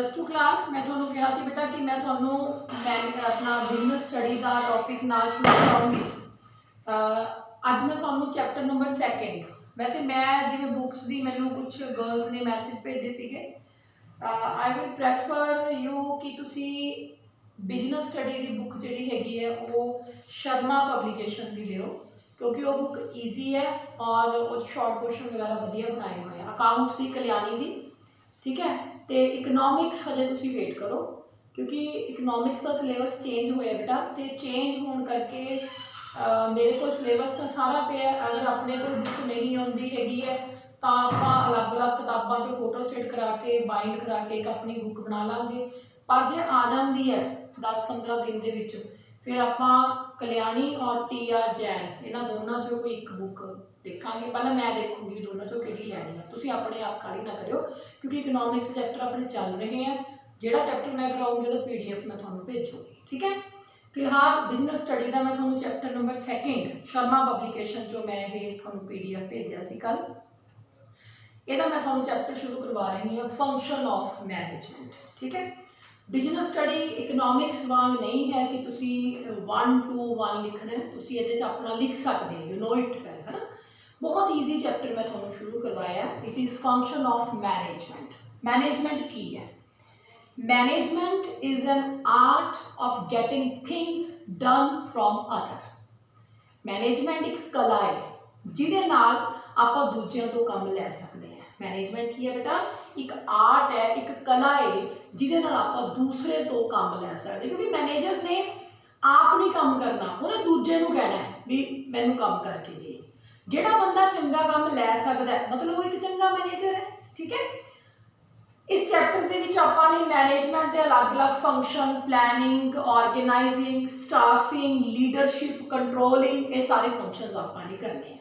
+2 class मैं थोनों कहा सी बेटा कि मैं थोनों अपना बिजनेस स्टडी का टॉपिक नाल शुरू कराऊंगी। अज मैं थोनों चैप्टर नंबर 2 वैसे मैं जिवें बुक्स दी मैनू कुछ गर्ल्स ने मैसेज भेजे सीगे। आई विल प्रैफर यू कि तुसी बिजनेस स्टडी की बुक जी हैगी है वो शर्मा पब्लिकेशन की लियो, क्योंकि वो बुक ईजी है और वो शॉर्ट क्वेश्चन वगैरह वधिया बनाए हुए हैं। अकाउंट्स की कल्याणी की, ठीक है। तो इकनॉमिक्स हजे तुसी वेट करो, क्योंकि इकनॉमिक्स का सिलेबस चेंज होया बेटा, तो चेंज होने करके मेरे को सिलेबस का सारा पे। अगर अपने को बुक नहीं आती हैगी है तो आप अलग अलग किताबों चो फोटो स्टेट करा के बाइंड करा के एक अपनी बुक बना लाँगे। पर जे आ जाती है 10-15 दिन के विच, फिर आप कल्याणी और TR जैन इन्हों दोनों चो कोई एक बुक देखांगे। पहले मैं देखूँगी भी दोनों चो किहड़ी लैनी है। तुसीं अपने आप काली ना करियो, क्योंकि इकनॉमिक्स चैप्टर अपने चल रहे हैं। जिहड़ा चैप्टर मैं कराऊँगी तो PDF मैं तुहानूं भेजूँगी, ठीक है। फिलहाल बिजनेस स्टडी का मैं तुहानूं चैप्टर नंबर 2 शर्मा पब्लिकेशन जो मैं ये तुहानूं PDF भेजा सी कल, यदा मैं तुहानूं चैप्टर शुरू करवा रही हूँ फंक्शन ऑफ मैनेजमेंट, ठीक है। बिजनेस स्टडी इकनॉमिक्स वांग नहीं है कि तुसी 1 to 1 लिखना है, तुसी ये अपना लिख सकते हो, यू नो इट वेल, है ना। बहुत ईजी चैप्टर मैं तुहानूं शुरू करवाया। It is function of management. Management की है? Management is an art of getting things done from other. Management एक कला है जिहदे नाल आपां दूजियां तो काम लै सकते हैं। मैनेजमेंट की है बेटा? एक आर्ट है, एक कला है जिहदे नाल आपां दूसरे तो काम लै सकते, क्योंकि मैनेजर ने आप नहीं काम करना, उन्हें दूजे नूं कहना है भी मैनूं काम करके दे। जिहड़ा बंदा चंगा काम लै सकदा है मतलब वो एक चंगा मैनेजर है, ठीक है। इस चैप्टर के विच आपां ने मैनेजमेंट के अलग अलग function, planning, organising, staffing, leadership, controlling, ये सारे फंक्शनस आपां ने करने हैं।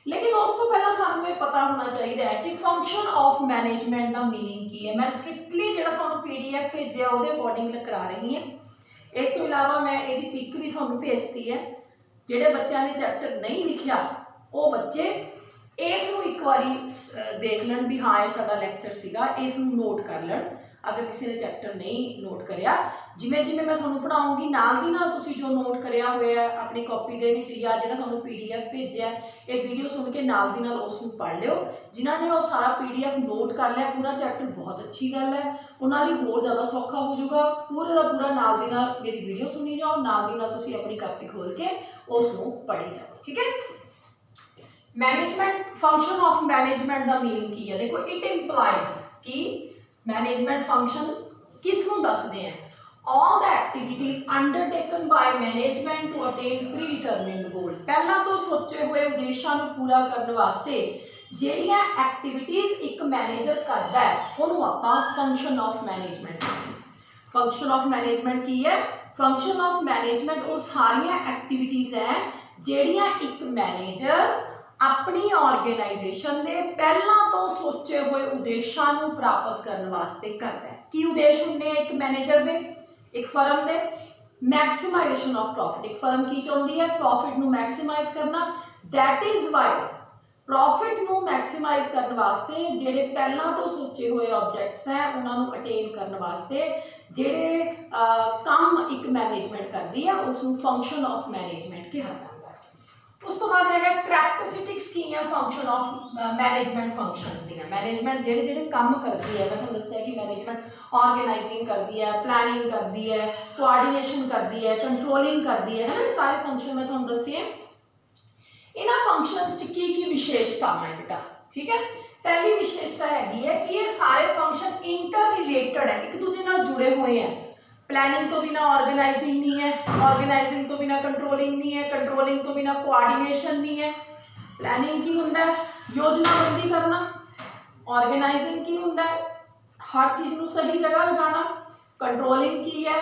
लेकिन उस तो पहला सानूं ये पता होना चाहिए है कि फंक्शन ऑफ मैनेजमेंट का मीनिंग की है। मैं स्ट्रिक्टली जो तुहानूं PDF भेजिया उहदे अकॉर्डिंग करा रही हैं। इस तो इलावा मैं इहदी पिक भी तुहानूं भेजती है। जिहड़े बच्चों ने चैप्टर नहीं लिखिया वो बच्चे इसनूं एक बारी देख लैण भी हाँ ये साडा लैक्चर सीगा, इसनूं नोट कर लैण। अगर किसी ने चैप्टर नहीं नोट करिया, जिमें जिमें मैं तुहानूं पढ़ाऊँगी नाल दी नाल तुसीं जो नोट करिया होया अपनी कॉपी दे विच या जिहड़ा तुहानूं PDF भेजिया ये वीडियो सुन के नाल दी नाल उसनूं पढ़ लिओ। जिन्हां ने वो सारा PDF नोट कर लिया पूरा चैप्टर बहुत अच्छी गल है, उन्हां लई होर ज़्यादा सौखा हो जाऊगा। पूरे का पूरा नाल दी नाल मेरी वीडियो सुनी जाओ, नाल दी नाल तुसीं अपनी कॉपी खोल के उसनूं पढ़ी जाओ, ठीक है। मैनेजमेंट फंक्शन ऑफ मैनेजमेंट का मीनिंग की है? देखो इट इंप्लाइज कि मैनेजमेंट फंक्शन किसनूं दसदे हैं? All the activities undertaken by management to attain predetermined goal. पहला तो सोचे हुए उद्देश्यों को पूरा करने वास्ते ਜਿਹੜੀਆਂ एक्टिविटीज एक मैनेजर करता है उन्होंने आपां function of management. Function of management की है? फंक्शन ऑफ मैनेजमेंट वो सारियां एक्टिविटीज है ਜਿਹੜੀਆਂ एक मैनेजर अपनी ऑर्गेनाइजेशन के पहला तो सोचे हुए उद्देश्यों को प्राप्त करने वास्ते करता है। की उद्देश्य होंगे एक मैनेजर के, एक फर्म के? Maximisation of profit. एक फर्म की चाहती है? प्रॉफिट को मैक्सिमाइज करना। दैट इज वाई प्रॉफिट को मैक्सिमाइज करने वास्ते जेडे पहला तो सोचे हुए ऑब्जेक्ट्स हैं उन्होंने अटेन करने वास्ते जेडे काम एक मैनेजमेंट करती है उसको फंक्शन ऑफ मैनेजमेंट कहा जाता है। उस तो बाद है करैक्टरिस्टिक्स की है function of management functions the. Management जेडे जेडे काम करती है, मैं तुहानूं दस्सिया कि मैनेजमेंट ऑर्गेनाइजिंग करती है, प्लैनिंग करती है, कोआर्डिनेशन करती है, कंट्रोलिंग करती है ना, सारे फंक्शन मैं तुहानूं दस्से। इन्हां फंक्शनस की विशेषता है बेटा, ठीक है। पहली विशेषता हैगी है कि ये सारे फंक्शन इंटर रिलेटेड है, एक दूसरे नाल जुड़े हुए हैं। प्लैनिंग तो बिना ऑर्गेनाइजिंग नहीं है, ऑर्गेनाइजिंग तो बिना कंट्रोलिंग नहीं है, कंट्रोलिंग तो बिना कोआर्डिनेशन नहीं है। प्लैनिंग की होंदा है? योजनाबंदी करना। ऑर्गेनाइजिंग की होंदा है? हर चीज़ को सही जगह लगाना। कंट्रोलिंग की है?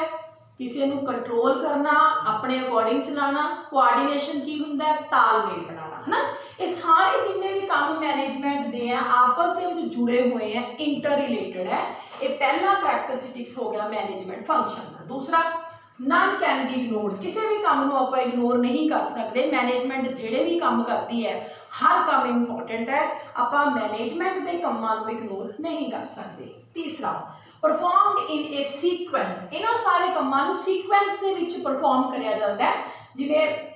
किसी को कंट्रोल करना, अपने अकॉर्डिंग चलाना। कोआर्डिनेशन की होंदा है? तालमेल बनाना, है ना। ये सारे जिन्ने भी काम मैनेजमेंट दे हैं आपस में जुड़े हुए हैं, इंटर रिलेटेड है। ये पहला करैक्टरिस्टिक्स हो गया मैनेजमेंट फंक्शन का। दूसरा नन कैन बी इग्नोर्ड। किसी भी काम को आप इग्नोर नहीं कर सकते। मैनेजमेंट जेडे भी काम करती है हर काम इंपॉर्टेंट है, आप मैनेजमेंट के कामों को इग्नोर नहीं कर सकते। तीसरा परफॉर्मड इन ए सीक्वेंस, इन्हां सारे कामां नूं सीक्वेंस दे विच परफॉर्म करिया जाता है। जिवें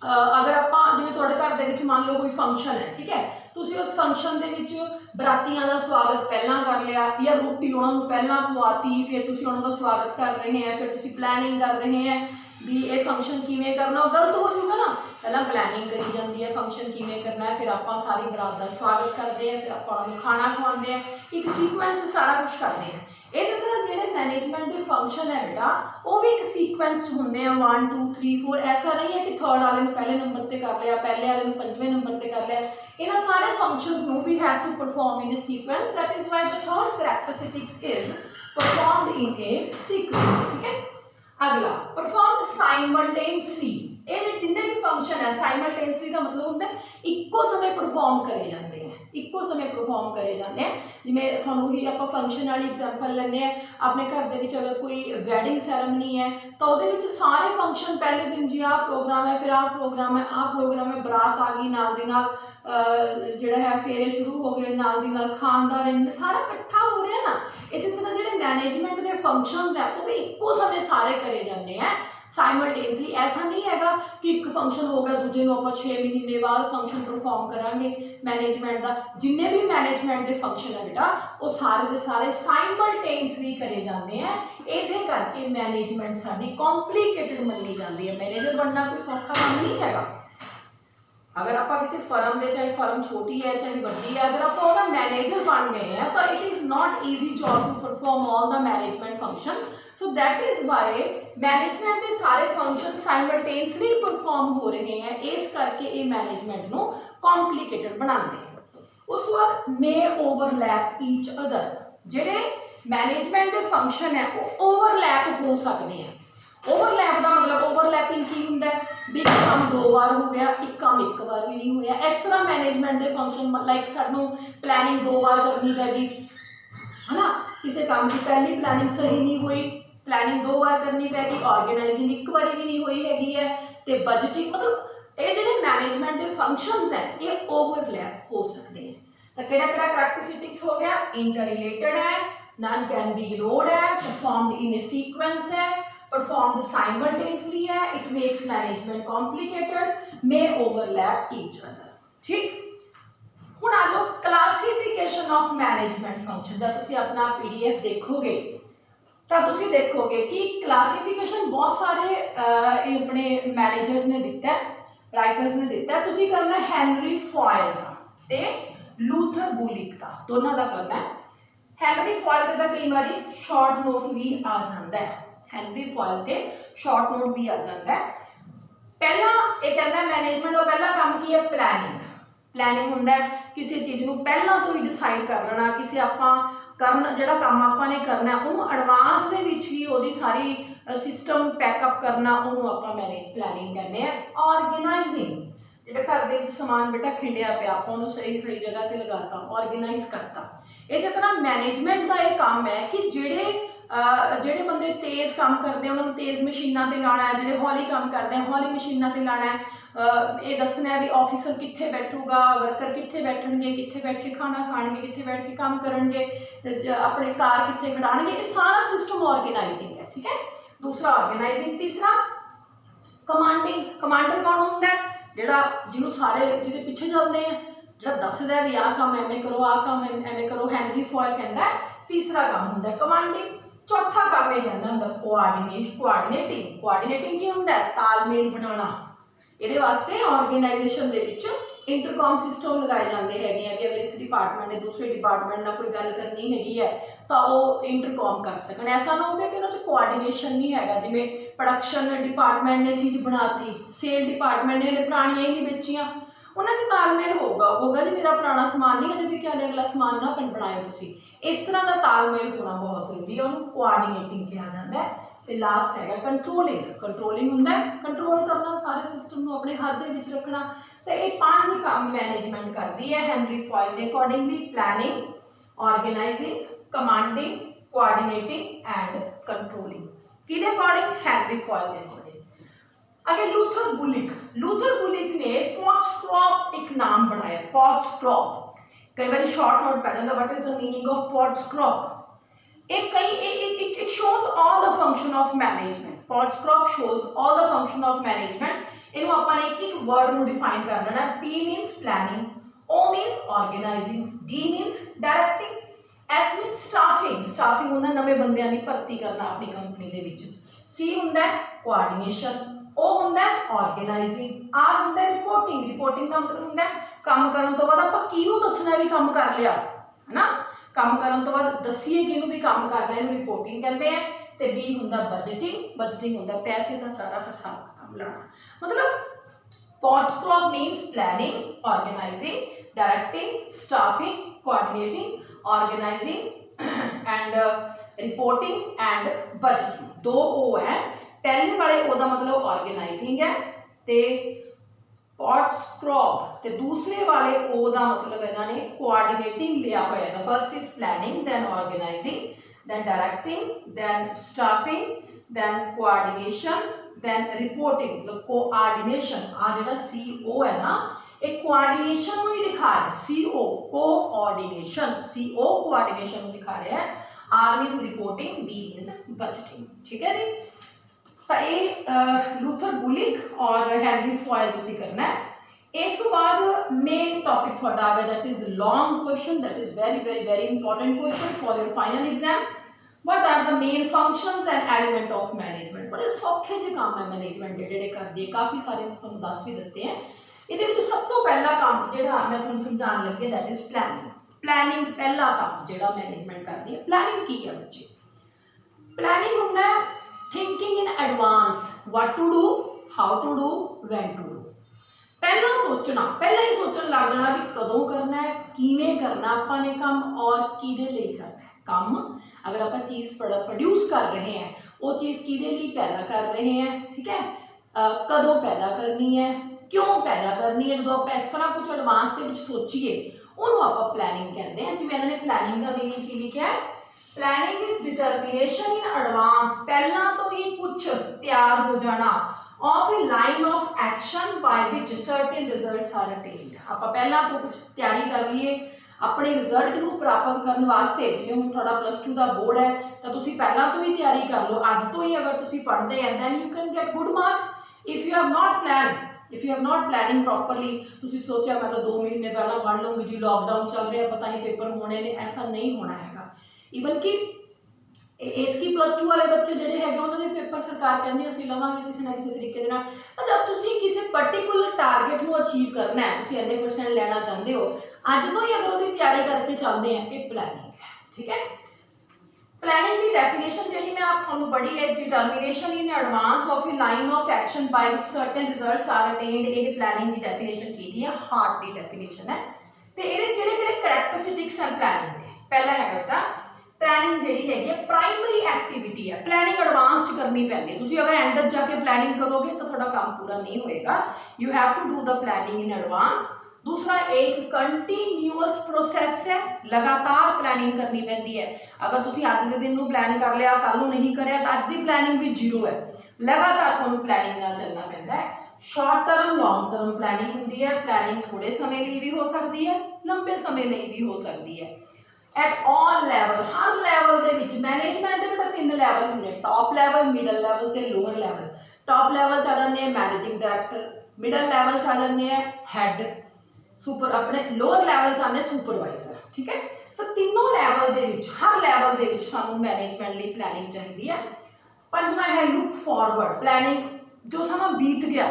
अगर आपां जिवें तुहाडे घर दे विच मान लो कोई फंक्शन है, ठीक है, तुसीं उस फंक्शन दे विच बरातियां दा स्वागत पहलां कर लिया या रोटी उन्हां नूं पहलां खवाती, फिर तुसीं उन्हां दा स्वागत कर रहे हैं, फिर तुसीं प्लैनिंग कर रहे हैं भी ये फंक्शन किवें करना, गलत हो जाऊगा ना। पहला प्लैनिंग करी जाती है फंक्शन किवें करना है, फिर आपां सारी बरात का स्वागत करते हैं, फिर आपां उन्हां नूं खाना खवाते हैं, एक सीक्वेंस सारा कुछ करते हैं। इस तरह जिहड़े मैनेजमेंट के फंक्शन है बेटा वो भी एक सीक्वेंस होंदे हैं 1 2 3 4, ऐसा नहीं है कि थर्ड वाले नूं पहले नंबर पर कर लिया, पहले वाले नूं पंजवें नंबर पर कर लिया। इन्हां सारे फंक्शंस नूं we have to perform in a sequence, that is why the third characteristics is performed in a sequence. ठीक है, अगला परफॉर्म साइमल्टेनियसली, ये जिन्ने भी फंक्शन है साइमल्टेनियसली का मतलब होता है इक्को समय परफॉर्म करे जाते हैं, इक्को समय परफॉर्म करे जाते हैं। जिवें तुहानूं ही आपां फंक्शन वाली एग्जाम्पल लैंदे हैं, अपने घर दे विच अगर कोई वैडिंग सैरेमनी है तो उहदे विच सारे फंक्शन पहले दिन जी आ प्रोग्राम है, फिर आ प्रोग्राम है, आ प्रोग्राम है, बरात आ गई नाल दी नाल जिहड़ा है फेरे शुरू हो गए, नाल दी नाल खाण दा अरेंजमेंट सारा इकट्ठा हो रहा ना। इसी तरह जिहड़े मैनेजमेंट के फंक्शनस है वो भी इक्को समय सारे करे जाते हैं साइमल्टेनियसली। ऐसा नहीं हैगा कि एक फंक्शन हो गया दूजे नूं आपां 6 महीने बाद फंक्शन परफॉर्म करांगे मैनेजमेंट का। जिन्ने भी मैनेजमेंट के फंक्शन है बेटा वो सारे के सारे साइमल्टेनियसली करे जाते हैं। इसे करके मैनेजमेंट साडी कॉम्प्लीकेटेड मनी जाती है। मैनेजर बनना कोई सौखा काम नहीं हैगा। अगर आप किसी फर्म दे, चाहे फर्म छोटी है चाहे बड़ी है, अगर आप मैनेजर बन गए हैं तो it is not easy job to perform all the management function. So that is why management के सारे फंक्शन साइमल्टेनियसली परफॉर्म हो रहे हैं, इस करके ये मैनेजमेंट को कॉम्प्लीकेटेड बनाते हैं। उस बाद मे ओवरलैप ईच अदर, जिहड़े मैनेजमेंट के फंक्शन है वो ओवरलैप हो सकते हैं। ओवरलैप का मतलब ओवरलैपिंग की होंदा है भी एक काम 2 बार हो गया, एक काम 1 बार भी नहीं होया। इस तरह मैनेजमेंट के फंक्शन लाइक सानू प्लैनिंग 2 बार करनी पैगी है ना, किसी काम की पहली प्लैनिंग सही नहीं हुई, प्लैनिंग 2 बार करनी पैगी, ऑर्गेनाइजिंग 1 बार भी नहीं हुई हैगी है, तो बजटिंग मतलब ये जो मैनेजमेंट के फंक्शंस है ये ओवरलैप हो सकते हैं। तो किहड़ा-किहड़ा करैक्टरिस्टिक्स हो गया, इंटर रिलेटेड है, नन कैन बी इग्नोर्ड है, परफॉर्म्ड इन ए सीक्वेंस है, परफॉर्म्ड साइमल्टेनियसली है, it makes management complicated, may overlap each other. ठीक, हुण आ जाओ क्लासिफिकेशन ऑफ मैनेजमेंट फंक्शन। जब तुसीं अपना PDF देखोगे तो तुसीं देखोगे कि क्लासिफिकेशन बहुत सारे अपने मैनेजर्स ने दिता है, राइटर्स ने दिता है। तुसीं करना हैनरी फॉयल का ते लूथर बुलिक का, दोनों का करना है। हैनरी फॉयल का कई बार शॉर्ट नोट भी आ जाता है, हैनरी फॉयल के शॉर्ट नोट भी आ जाता है। पहला ये कहता है मैनेजमेंट का पहला काम की है प्लैनिंग। प्लैनिंग होंदा है किसी चीज़ को पहला तो ही डिसाइड कर लेना, किसी आपां करना जिहड़ा काम आपां ने करना उन्होंने एडवांस दे विच ही ओहदी सारी सिस्टम पैकअप करना, उन्होंने आपां मैनेज प्लैनिंग कहने हैं। ऑर्गेनाइजिंग, जिहड़े घर दे विच समान बेटा खिंडिया पिया आपां उन्होंने सही सही जगह ते लगाता, ऑर्गेनाइज करता। इस तरह मैनेजमेंट का यह काम है कि ਜਿਹੜੇ ਬੰਦੇ तेज़ काम करते हैं उन्होंने तेज़ मशीनों से लाना है, जो हौली काम करते हैं हौली मशीनों से लाना है। ये दसना है भी ऑफिसर कित्थे बैठूगा, वर्कर कित्थे बैठणगे, कित्थे बैठ के खाना खाएंगे, कित्थे बैठ के काम करेंगे, अपने कार कित्थे खड़ाएंगे, ये सारा सिस्टम ऑर्गेनाइजिंग है। ठीक है, दूसरा ऑर्गेनाइजिंग। तीसरा कमांडिंग। कमांडर कौन होंदा है, जिहड़ा जिन्होंने सारे जिहदे पिछे चलते हैं, जिहड़ा दसदा भी आ काम एवें करो, आ काम एवें करो, हैनरी फॉयल कहता है। तीसरा काम होंदा है कमांडिंग। चौथा काम यह कहना होंदा कोआर्डिनेटिंग। कोआर्डिनेटिंग की होंदा है तालमेल बनाना। ये वास्ते ऑर्गेनाइजेशन दे विच इंटरकॉम सिस्टम लगाए जाते हैं कि अगर एक डिपार्टमेंट ने दूसरे डिपार्टमेंट नाल कोई गल करनी हैगी है तो वो इंटरकॉम कर सकन। ऐसा ना हो कि उन्होंने कोआर्डिनेशन नहीं है, जिवें प्रोडक्शन डिपार्टमेंट ने चीज़ बनाती, सेल डिपार्टमेंट ने पुरानियां ही नहीं बेचियां, उन्होंने तालमेल होगा जी मेरा पुराना समान नहीं अजे भी क्या अगला समान ना बनाए तुसीं। इस तरह का तालमेल होना बहुत जरूरी है, उन्होंने कोआर्डिनेटिंग कहा जाता है। तो लास्ट है कंट्रोलिंग। कंट्रोलिंग होंदा है कंट्रोल करना, सारे सिस्टम को अपने हाथ दे विच रखना। तो ये 5 काम मैनेजमेंट करती है हैनरी फॉयल के accordingly, planning, organizing, commanding, coordinating and controlling. किहदे अकॉर्डिंग, हैनरी फॉयल के अकॉर्डिंग। अगे लूथर बुलिक। लूथर बुलिक ने पॉट्सक्रॉप एक नाम बनाया, पॉट्सक्रॉप। कई बार शॉर्ट नोट पै जाता, what is the meaning of POSDCORB. it shows all the function of management. Pottscroft shows all the function of management. ਇਹਨੂੰ ਆਪਾਂ ਨੇ ਇੱਕ ਵਰਡ ਨੂੰ ਡਿਫਾਈਨ ਕਰ ਲੈਣਾ। P means planning, O means organizing, D means directing, S means staffing, staffing ਹੁੰਦਾ ਨਵੇਂ ਬੰਦਿਆਂ ਦੀ ਭਰਤੀ ਕਰਨਾ ਆਪਣੀ ਕੰਪਨੀ ਦੇ ਵਿੱਚ, C ਹੁੰਦਾ coordination, O ਹੁੰਦਾ organizing, R ਹੁੰਦਾ reporting, reporting ਦਾ ਮਤਲਬ ਹੁੰਦਾ ਕੰਮ ਕਰਨ ਤੋਂ ਬਾਅਦ ਆਪਾਂ ਕਿਹਨੂੰ ਦੱਸਣਾ ਵੀ ਕੰਮ ਕਰ ਲਿਆ ਹੈ ਨਾ, ਕੰਮ ਕਰਨ ਤੋਂ ਬਾਅਦ ਦੱਸੀਏ ਕਿਹਨੂੰ ਵੀ ਕੰਮ ਕਰ ਲਿਆ, ਇਹਨੂੰ ਰਿਪੋਰਟਿੰਗ ਕਹਿੰਦੇ ਆ। ਤੇ B ਹੁੰਦਾ ਬਜਟਿੰਗ, ਬਜਟਿੰਗ ਹੁੰਦਾ ਪੈਸੇ ਦਾ ਸਾਰਾ ਹਿਸਾਬ ਕਿਤਾਬ ਲਾਉਣਾ। ਮਤਲਬ Pottscroft means planning, organizing, directing, staffing, coordinating, organizing and reporting and budgeting। दो O है, पहले वाले O का मतलब organizing है ते Pottscroft ते दूसरे वाले O का मतलब इन्होंने coordinating लिया हुआ है। The first is planning, then organizing, then directing, then staffing, then coordination, then reporting। मतलब coordination आ जेड़ा CO है ना, एक coordination को ही दिखा रहा है, CO coordination, CO coordination को दिखा रहा है। R means reporting, B means budgeting। ठीक है जी। तो ये लूथर बुलिक और हेनरी फॉयल तुसी करना है। इस तो बाद मेन टॉपिक थोड़ा आ गया, that is long question, that is very very very important question for your final exam. What are the main functions and element of management. बड़े सौखे जे काम है मैनेजमेंट दे जेडे करदी है, काफी सारे तुहानू दस भी दिते हैं। ਇਹਦੇ ਵਿੱਚ ਸਭ ਤੋਂ ਪਹਿਲਾ ਕੰਮ ਜਿਹੜਾ ਮੈਂ ਤੁਹਾਨੂੰ ਸਮਝਾਉਣ ਲੱਗੀ दैट इज प्लानिंग। प्लानिंग पहला काम ਜਿਹੜਾ मैनेजमेंट करदी है। प्लानिंग की है बच्चे? प्लानिंग ਹੁੰਦਾ है thinking in advance, what to do, how to do, when to do. पहला सोचना, पहले ही सोचण लग जाना कि कदों करना है, किवें करना ਆਪਾਂ ने काम और किदे ਲਈ करना है काम। अगर आप चीज़ प्रोड्यूस कर रहे हैं, वो चीज़ किदे ਲਈ पैदा कर रहे हैं, ठीक है, कदों पैदा करनी है, क्यों पैदा करनी है। जो आप इस तरह कुछ एडवांस के सोचिए उन्होंने आप प्लानिंग कहते हैं। जिवें इन्होंने प्लानिंग का मीनिंग की लिखा है, planning is determination in advance, पहला तो ही कुछ तैयार हो जाना of a line of action by which certain results are attained. आप पहला तो कुछ तैयारी कर लीए अपने रिजल्ट को प्राप्त करने वास्ते। जिवें हुण तुहाडा +2 का बोर्ड है तो तुसीं पहला तो ही तैयारी कर लो, अज तो ही अगर तुसीं पढ़ते हैं then you can get good marks. If you have not plan, if you have not planning properly, तुसीं सोचा मैं तो 2 महीने पहला पढ़ लूँगी जी, लॉकडाउन चल रहा पता नहीं पेपर होने ने, ऐसा नहीं होना हैगा। ईवन कि 8th की +2 वाले बच्चे जिहड़े हैगे उन्होंने पेपर सरकार कहती असीं लवांगे किसी ना किसी तरीके दे नाल। जब तुसीं किसी पर्टिकुलर टारगेट को अचीव करना है, तुसीं इन्ने % लेना चाहते हो, अज तो ही अगर उसकी तैयारी करके चलते हैं, ये प्लानिंग है। ठीक है। प्लानिंग की डेफिनेशन जी मैं आप थोड़ा पढ़ी है, determination in advance of a line of action by which certain results are attend. ये प्लानिंग की डेफिनेशन की है, हार्ट की डेफिनेशन है। तो ये किहड़े-किहड़े करैक्टरिस्टिक्स हैं प्लानिंग के? पहला है बेटा प्लानिंग जी है प्राइमरी एक्टिविटी है, प्लानिंग एडवांस करनी पैंदी है। तुसीं अगर एंड जाके प्लानिंग करोगे तो थोड़ा काम पूरा नहीं होएगा। You have to do the planning in advance. दूसरा एक कंटीन्यूअस प्रोसैस है, लगातार प्लानिंग करनी पैंदी है। अगर तुसीं अज के दिन में प्लान कर लिया, कल को नहीं करिया तो अज की प्लानिंग भी जीरो है। लगातार तुहानूं प्लानिंग नाल चलना पैंदा है। Short term long term planning हुंदी है। प्लानिंग थोड़े समय लिए भी हो सकती है, लंबे समय लिए भी हो सकती है। At all level, her level के विच मैनेजमेंट के बेटा 3 लैवल होंगे, टॉप लैवल, मिडल लैवल ते लोअर लैवल। टॉप लैवल आ जाते हैं मैनेजिंग डायरैक्टर, मिडल लैवल आ जाते हैं हैड, सुपर अपने लोअर लैवल आने सुपरवाइजर। ठीक है। तो तीनों लैवल के विच, हर लैवल के विच सानूं मैनेजमेंट लिए प्लानिंग चाहिए है। पंजवां है लुक फॉरवर्ड, प्लानिंग जो समा बीत गया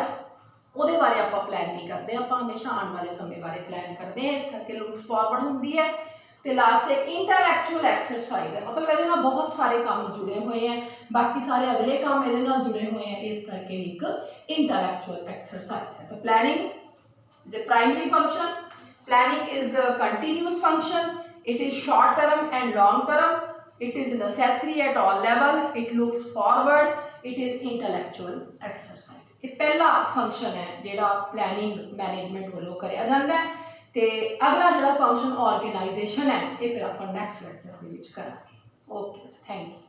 ਉਹਦੇ बारे आप प्लान नहीं करते, आप हमेशा आने वाले समय बारे प्लान करते हैं, इस करके लुक फॉरवर्ड होंगी है। तो लास्ट एक इंटैलेक्चुअल एक्सरसाइज है, मतलब ये बहुत सारे काम जुड़े हुए हैं, बाकी सारे अगले काम ये जुड़े हुए हैं, इस करके एक इंटैलेक्चुअल एक्सरसाइज है। तो planning is a primary function, planning is a continuous function, it is short term and long term, it is necessary at all level, it looks forward, it is intellectual exercise। ये पहला function है जेड़ा planning management वालों कराया जाता है। तो अगला जो फंक्शन ऑर्गेनाइजेशन है ये फिर आप नेक्स्ट लेक्चर के करांगे। Okay, thank you.